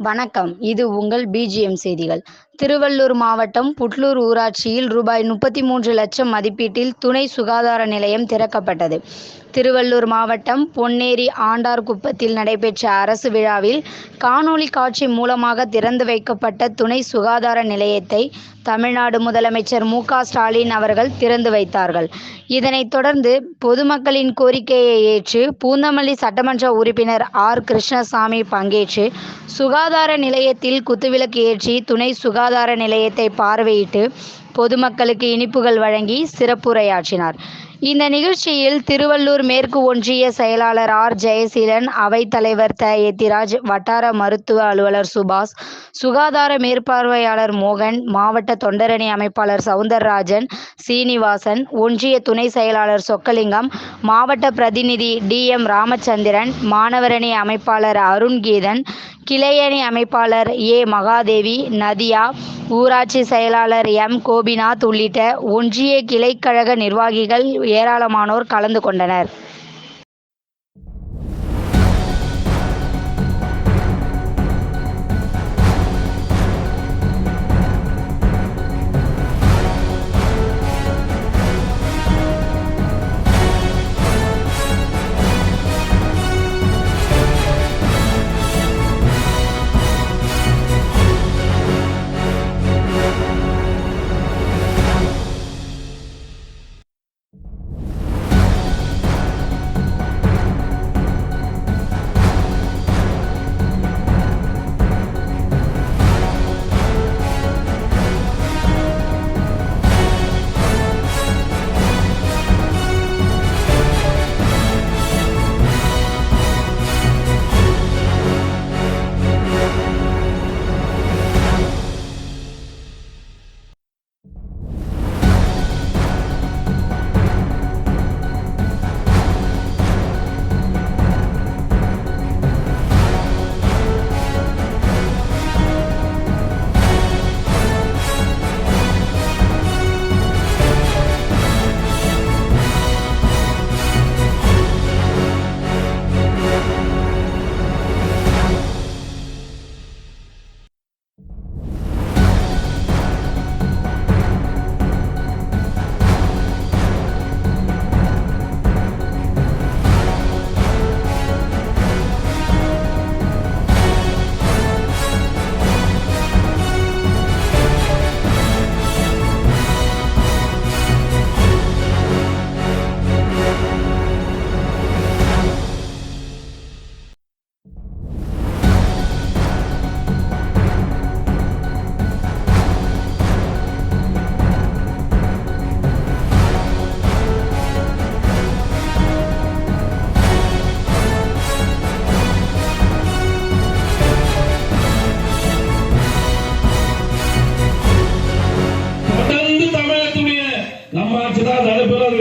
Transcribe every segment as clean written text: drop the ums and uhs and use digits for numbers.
வணக்கம். இது உங்கள் பிஜிஎம் செய்திகள். திருவள்ளூர் மாவட்டம் புட்லூர் ஊராட்சியில் ரூபாய் 33 லட்சம் மதிப்பீட்டில் துணை சுகாதார நிலையம் திறக்கப்பட்டது. திருவள்ளூர் மாவட்டம் பொன்னேரி ஆண்டார்குப்பத்தில் நடைபெற்ற அரசு விழாவில் காணொலி காட்சி மூலமாக திறந்து வைக்கப்பட்ட துணை சுகாதார நிலையத்தை தமிழ்நாடு முதலமைச்சர் மு.க. ஸ்டாலின் அவர்கள் திறந்து வைத்தார்கள். இதனைத் தொடர்ந்து பொதுமக்களின் கோரிக்கையை ஏற்று பூந்தமல்லி சட்டமன்ற உறுப்பினர் ஆர். கிருஷ்ணசாமி பங்கேற்று சுகாதார நிலையத்தில் குத்துவிளக்கு ஏற்றி துணை சுகாதார நிலையத்தை பார்வையிட்டு பொதுமக்களுக்கு இனிப்புகள் வழங்கி சிறப்புரையாற்றினார். இந்த நிகழ்ச்சியில் திருவள்ளூர் மேற்கு ஒன்றிய செயலாளர் ஆர். ஜெயசீலன், அவைத்தலைவர் த. எத்திராஜ், வட்டார மருத்துவ அலுவலர் சுபாஷ், சுகாதார மேற்பார்வையாளர் மோகன், மாவட்ட தொண்டரணி அமைப்பாளர் சவுந்தரராஜன், சீனிவாசன், ஒன்றிய துணை செயலாளர் சொக்கலிங்கம், மாவட்ட பிரதிநிதி டி.எம். ராமச்சந்திரன், மாணவரணி அமைப்பாளர் அருண்கீதன், கிளையணி அமைப்பாளர் ஏ. மகாதேவி, நதியா, ஊராட்சி செயலாளர் எம். கோபிநாத் உள்ளிட்ட ஒன்றிய கிளைக்கழக நிர்வாகிகள் ஏராளமானோர் கலந்து கொண்டனர்.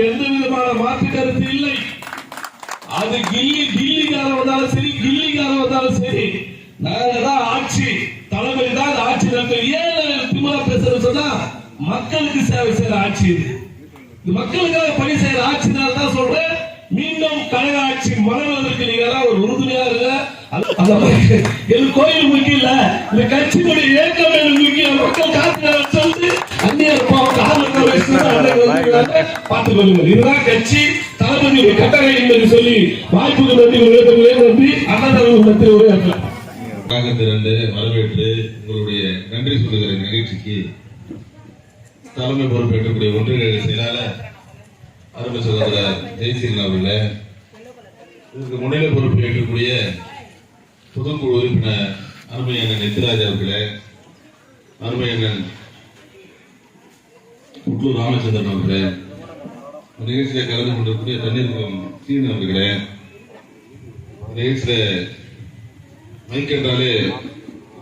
எந்த விதமான மாற்று கருத்து இல்லை. அது கில்லிக்காரன் வந்தாலும் சரி, கில்லிக்காரன் வந்தாலும் சரி, நாங்க தான் ஆட்சி, தலைமை தான் ஆட்சி நடத்தும். ஏன் திமுக பேசுறது சொன்னா, மக்களுக்கு சேவை செய்யற ஆட்சி இது. மக்களுக்காக பணி செய்யற ஆட்சினால தான் சொல்றேன். மீண்டும் கழக ஆட்சி மலர்வதற்கு நீங்க எல்லாம் ஒரு உறுதுணையா இருங்க. என் கோயில் முக்கியம் இல்ல, இந்த கட்சியினுடைய இயக்கம் முக்கியம். மக்கள் காத்து சொல்லி அந்நியர் பார்த்துக் கொள்ளுங்கள். இதுதான் கட்சி தளபதியுடைய கட்டளை என்று சொல்லி வாய்ப்புகள் நன்றி அண்ணாதிரண்டு வரவேற்று உங்களுடைய நன்றி சொல்லுகிற நிகழ்ச்சிக்கு தலைமை பொறுப்பேற்றக்கூடிய ஒன்றிய செயலாளர் அருமை சகோதரர் ஜெயசீலன் அவர்களே, இதுக்கு முன்னிலை பொறுப்பு ஏற்கக்கூடிய பொதுக்குழு உறுப்பினர் அருமை அண்ணன் எத்திராஜ் அவர்களே, அருமை அண்ணன் புட்லூர் ராமச்சந்திரன் அவர்களே, நிகழ்ச்சியில கலந்து கொண்டிருக்கூடிய தண்ணீர் சீன் அவர்களே, நிகழ்ச்சியில மைக் என்றாலே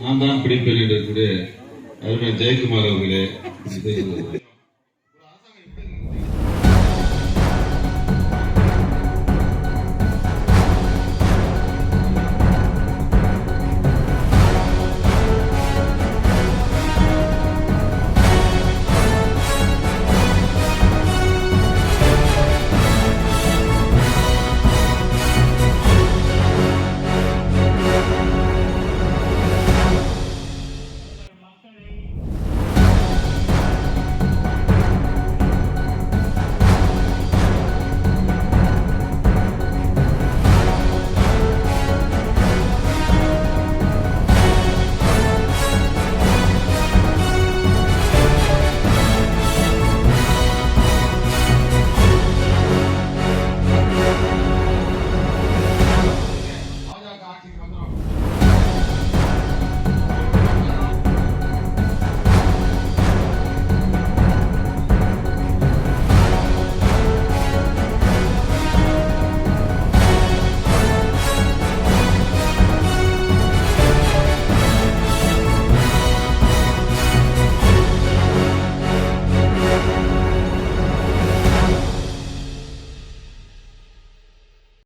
நான் தான் பிடிப்பேன் என்று இருக்கக்கூடிய அருமை ஜெயக்குமார் அவர்களே,